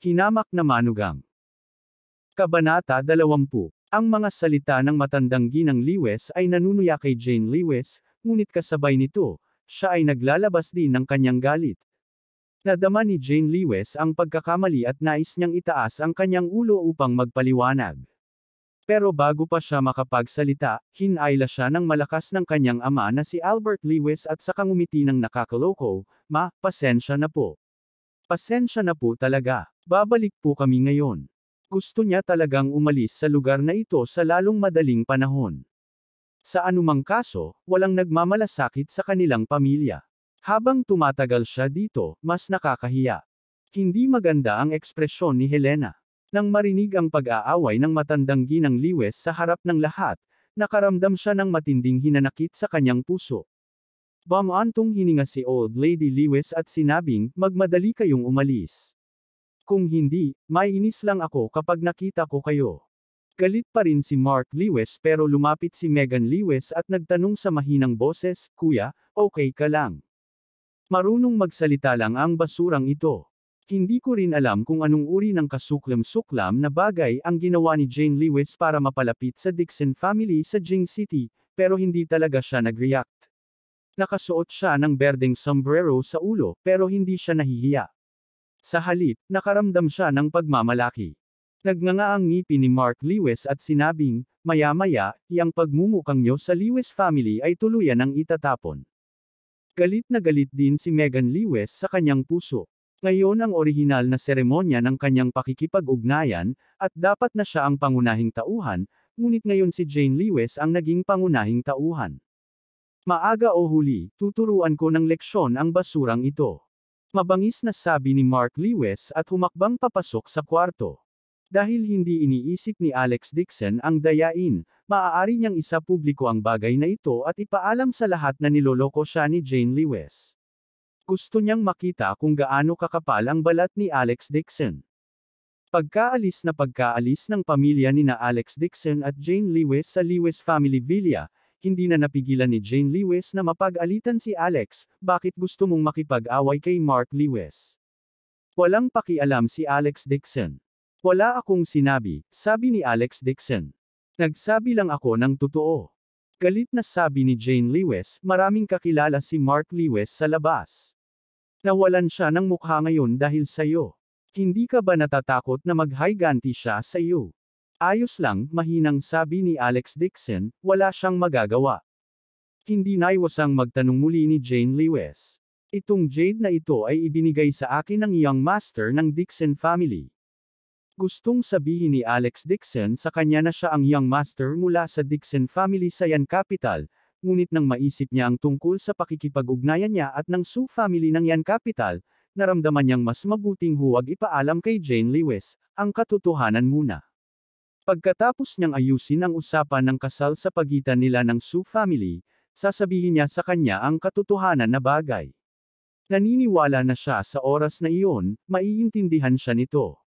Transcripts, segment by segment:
Hinamak na manugang. Kabanata 20. Ang mga salita ng matandang ginang Lewis ay nanunuya kay Jane Lewis, ngunit kasabay nito, siya ay naglalabas din ng kanyang galit. Nadama ni Jane Lewis ang pagkakamali at nais niyang itaas ang kanyang ulo upang magpaliwanag. Pero bago pa siya makapagsalita, hinayla siya ng malakas ng kanyang ama na si Albert Lewis at saka ngumiti ng nakakaloko, "Ma, pasensya na po. Pasensya na po talaga. Babalik po kami ngayon." Gusto niya talagang umalis sa lugar na ito sa lalong madaling panahon. Sa anumang kaso, walang nagmamalasakit sa kanilang pamilya. Habang tumatagal siya dito, mas nakakahiya. Hindi maganda ang ekspresyon ni Helena. Nang marinig ang pag-aaway ng matandang ginang Lewis sa harap ng lahat, nakaramdam siya ng matinding hinanakit sa kanyang puso. Bumantong hininga si Old Lady Lewis at sinabing, "Magmadali kayong umalis. Kung hindi, maiinis lang ako kapag nakita ko kayo." Galit pa rin si Mark Lewis pero lumapit si Megan Lewis at nagtanong sa mahinang boses, "Kuya, okay ka lang? Marunong magsalita lang ang basurang ito." Hindi ko rin alam kung anong uri ng kasuklam-suklam na bagay ang ginawa ni Jane Lewis para mapalapit sa Dixon family sa Jing City, pero hindi talaga siya nag-react. Nakasuot siya ng berdeng sombrero sa ulo, pero hindi siya nahihiya. Sa halip, nakaramdam siya ng pagmamalaki. Nagnganga ang ngipin ni Mark Lewis at sinabing, "Maya-maya, iyang pagmumukang nyo sa Lewis family ay tuluyan ang itatapon." Galit na galit din si Megan Lewis sa kanyang puso. Ngayon ang orihinal na seremonya ng kanyang pakikipag-ugnayan, at dapat na siya ang pangunahing tauhan, ngunit ngayon si Jane Lewis ang naging pangunahing tauhan. "Maaga o huli, tuturuan ko ng leksyon ang basurang ito." Mabangis na sabi ni Mark Lewis at humakbang papasok sa kwarto. Dahil hindi iniisip ni Alex Dixon ang dayain, maaari niyang isapubliko ang bagay na ito at ipaalam sa lahat na niloloko siya ni Jane Lewis. Gusto niyang makita kung gaano kakapal ang balat ni Alex Dixon. Pagkaalis ng pamilya nina Alex Dixon at Jane Lewis sa Lewis Family Villa, hindi na napigilan ni Jane Lewis na mapag-alitan si Alex, "Bakit gusto mong makipag-away kay Mark Lewis?" Walang pakialam si Alex Dixon. "Wala akong sinabi," sabi ni Alex Dixon. "Nagsabi lang ako ng totoo." Galit na sabi ni Jane Lewis, "Maraming kakilala si Mark Lewis sa labas. Nawalan siya ng mukha ngayon dahil sa'yo. Hindi ka ba natatakot na maghiganti siya sa iyo?" "Ayos lang," mahinang sabi ni Alex Dixon, wala siyang magagawa. Hindi naiwasang magtanong muli ni Jane Lewis. "Itong jade na ito ay ibinigay sa akin ng young master ng Dixon family." Gustong sabihin ni Alex Dixon sa kanya na siya ang young master mula sa Dixon family sa Yan Capital, ngunit nang maisip niya ang tungkol sa pakikipag-ugnayan niya at ng Su family ng Yan Capital, naramdaman niyang mas mabuting huwag ipaalam kay Jane Lewis ang katotohanan muna. Pagkatapos niyang ayusin ang usapan ng kasal sa pagitan nila ng Su family, sasabihin niya sa kanya ang katotohanan na bagay. Naniniwala na siya sa oras na iyon, maiintindihan siya nito.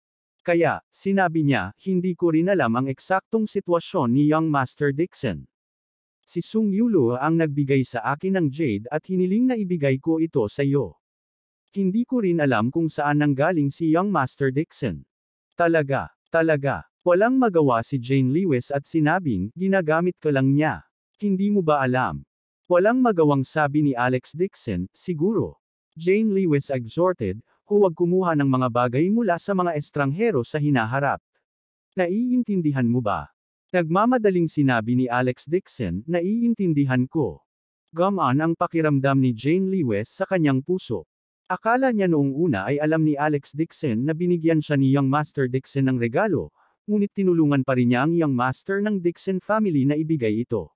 Kaya, sinabi niya, "Hindi ko rin alam ang eksaktong sitwasyon ni young Master Dixon. Si Sung Yulo ang nagbigay sa akin ng jade at hiniling na ibigay ko ito sa iyo. Hindi ko rin alam kung saan nanggaling si young Master Dixon." Talaga. Walang magawa si Jane Lewis at sinabing, "Ginagamit ka lang niya. Hindi mo ba alam?" Walang magawang sabi ni Alex Dixon, "Siguro." Jane Lewis exhorted, "Huwag kumuha ng mga bagay mula sa mga estranghero sa hinaharap. Naiintindihan mo ba?" Nagmamadaling sinabi ni Alex Dixon, "Naiintindihan ko." Gumaan ang pakiramdam ni Jane Lewis sa kanyang puso. Akala niya noong una ay alam ni Alex Dixon na binigyan siya ni young Master Dixon ng regalo, ngunit tinulungan pa rin niya ang young master ng Dixon family na ibigay ito.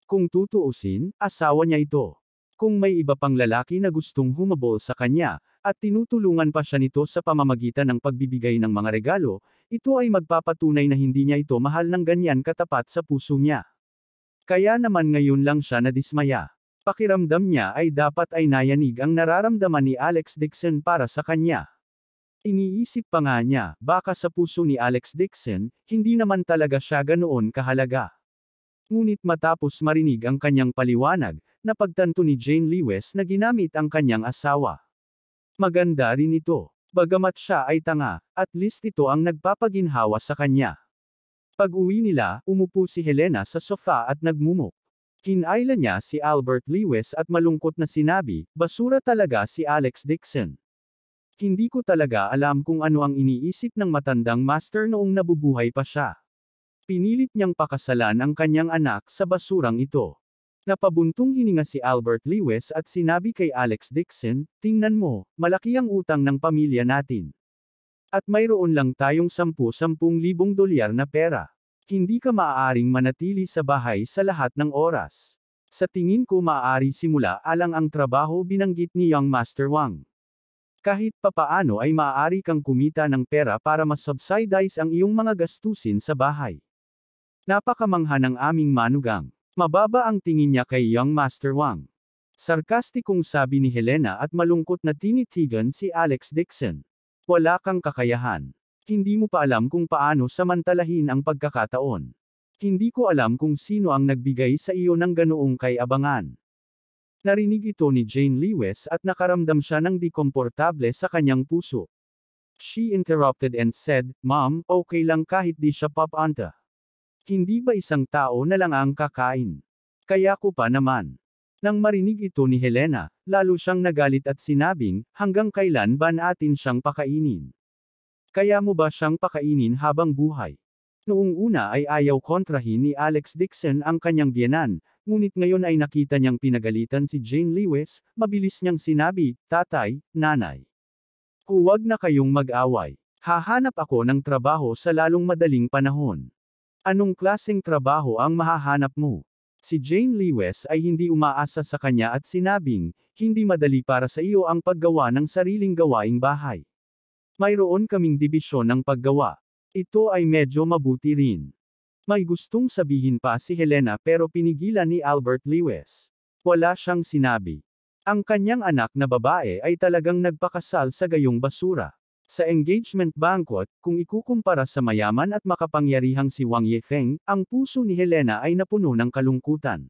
Kung tutuusin, asawa niya ito. Kung may iba pang lalaki na gustong humabol sa kanya, at tinutulungan pa siya nito sa pamamagitan ng pagbibigay ng mga regalo, ito ay magpapatunay na hindi niya ito mahal ng ganyan katapat sa puso niya. Kaya naman ngayon lang siya nadismaya. Pakiramdam niya ay dapat ay nayanig ang nararamdaman ni Alex Dixon para sa kanya. Iniisip pa nga niya, baka sa puso ni Alex Dixon, hindi naman talaga siya ganoon kahalaga. Ngunit matapos marinig ang kanyang paliwanag, napagtanto ni Jane Lewis na ginamit ang kanyang asawa. Maganda rin ito. Bagamat siya ay tanga, at least ito ang nagpapaginhawa sa kanya. Pag-uwi nila, umupo si Helena sa sofa at nagmumuk. Kinailan niya si Albert Lewis at malungkot na sinabi, basura talaga si Alex Dixon. Hindi ko talaga alam kung ano ang iniisip ng matandang master noong nabubuhay pa siya. Pinilit niyang pakasalan ang kanyang anak sa basurang ito. Napabuntong hininga si Albert Lewis at sinabi kay Alex Dixon, tingnan mo, malaki ang utang ng pamilya natin. At mayroon lang tayong 10,000 dolyar na pera. Hindi ka maaaring manatili sa bahay sa lahat ng oras. Sa tingin ko maaari simula alang ang trabaho binanggit ni Young Master Wang. Kahit papaano ay maaari kang kumita ng pera para masubsidize ang iyong mga gastusin sa bahay. Napakamangha ng aming manugang. Mababa ang tingin niya kay Young Master Wang. Sarkastikong sabi ni Helena at malungkot na tinitigan si Alex Dixon. Wala kang kakayahan. Hindi mo pa alam kung paano samantalahin ang pagkakataon. Hindi ko alam kung sino ang nagbigay sa iyo ng ganoong kay-abangan. Narinig ito ni Jane Lewis at nakaramdam siya ng di komportable sa kanyang puso. She interrupted and said, Mom, okay lang kahit di siya papanta. Hindi ba isang tao na lang ang kakain? Kaya ko pa naman. Nang marinig ito ni Helena, lalo siyang nagalit at sinabing, hanggang kailan ba natin siyang pakainin? Kaya mo ba siyang pakainin habang buhay? Noong una ay ayaw kontrahin ni Alex Dixon ang kanyang biyenan, ngunit ngayon ay nakita niyang pinagalitan si Jane Lewis, mabilis niyang sinabi, tatay, nanay. Huwag na kayong mag-away. Hahanap ako ng trabaho sa lalong madaling panahon. Anong klaseng trabaho ang mahahanap mo? Si Jane Lewis ay hindi umaasa sa kanya at sinabing, hindi madali para sa iyo ang paggawa ng sariling gawaing bahay. Mayroon kaming dibisyon ng paggawa. Ito ay medyo mabuti rin. May gustong sabihin pa si Helena pero pinigilan ni Albert Lewis. Wala siyang sinabi. Ang kanyang anak na babae ay talagang nagpakasal sa gayong basura. Sa engagement banquet, kung ikukumpara sa mayaman at makapangyarihang si Wang Yefeng, ang puso ni Helena ay napuno ng kalungkutan.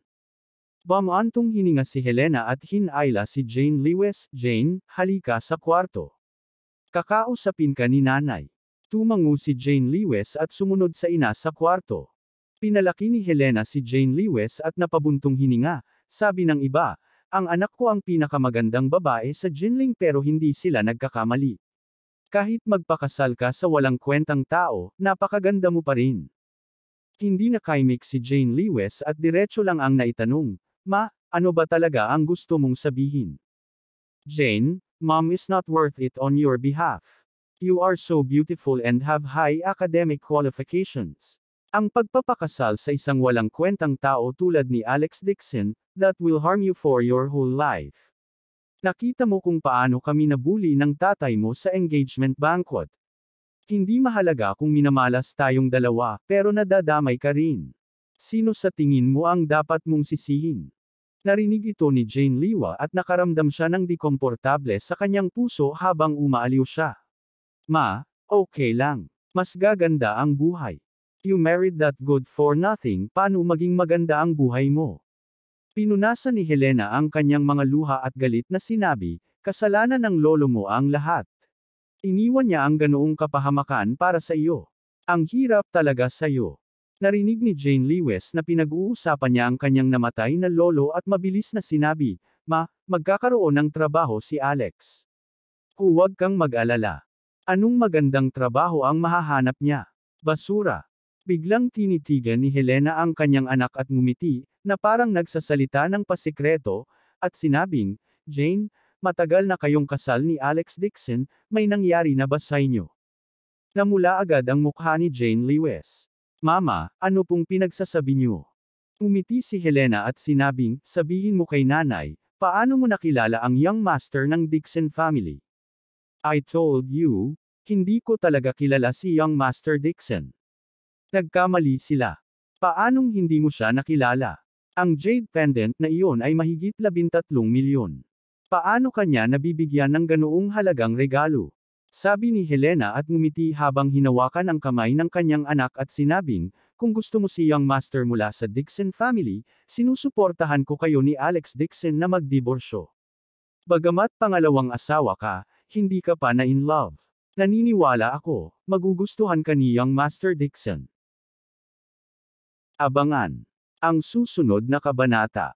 Bumantong hininga si Helena at hinayla si Jane Lewis, Jane, halika sa kwarto. Kakausapin ka ni nanay. Tumango si Jane Lewis at sumunod sa ina sa kwarto. Pinalaki ni Helena si Jane Lewis at napabuntong hininga, sabi ng iba, ang anak ko ang pinakamagandang babae sa Jinling pero hindi sila nagkakamali. Kahit magpakasal ka sa walang kwentang tao, napakaganda mo pa rin. Hindi nakaimik si Jane Lewis at diretso lang ang naitanong, Ma, ano ba talaga ang gusto mong sabihin? Jane, Mom is not worth it on your behalf. You are so beautiful and have high academic qualifications. Ang pagpapakasal sa isang walang kwentang tao tulad ni Alex Dixon, that will harm you for your whole life. Nakita mo kung paano kami nabuli ng tatay mo sa engagement banquet. Hindi mahalaga kung minamalas tayong dalawa, pero nadadamay ka rin. Sino sa tingin mo ang dapat mong sisihin? Narinig ito ni Jane Liwa at nakaramdam siya ng di komportable sa kanyang puso habang umaaliw siya. Ma, okay lang. Mas gaganda ang buhay. You married that good for nothing, paano maging maganda ang buhay mo? Pinunasan ni Helena ang kanyang mga luha at galit na sinabi, kasalanan ng lolo mo ang lahat. Iniwan niya ang ganoong kapahamakan para sa iyo. Ang hirap talaga sa iyo. Narinig ni Jane Lewis na pinag-uusapan niya ang kanyang namatay na lolo at mabilis na sinabi, Ma, magkakaroon ng trabaho si Alex. Huwag kang mag-alala. Anong magandang trabaho ang mahahanap niya? Basura. Biglang tinitigan ni Helena ang kanyang anak at ngumiti, na parang nagsasalita ng pasikreto, at sinabing, Jane, matagal na kayong kasal ni Alex Dixon, may nangyari na ba sa inyo? Namula agad ang mukha ni Jane Lewis. Mama, ano pong pinagsasabi niyo? Umiti si Helena at sinabing, sabihin mo kay nanay, paano mo nakilala ang young master ng Dixon family? I told you, hindi ko talaga kilala si young master Dixon. Nagkamali sila. Paanong hindi mo siya nakilala? Ang jade pendant na iyon ay mahigit 13 milyon. Paano kanya nabibigyan ng ganoong halagang regalo? Sabi ni Helena at ngumiti habang hinawakan ang kamay ng kanyang anak at sinabing, kung gusto mo si young master mula sa Dixon family, sinusuportahan ko kayo ni Alex Dixon na magdiborsyo. Bagamat pangalawang asawa ka, hindi ka pa na in love. Naniniwala ako, magugustuhan ka niyang Master Dixon. Abangan ang susunod na kabanata.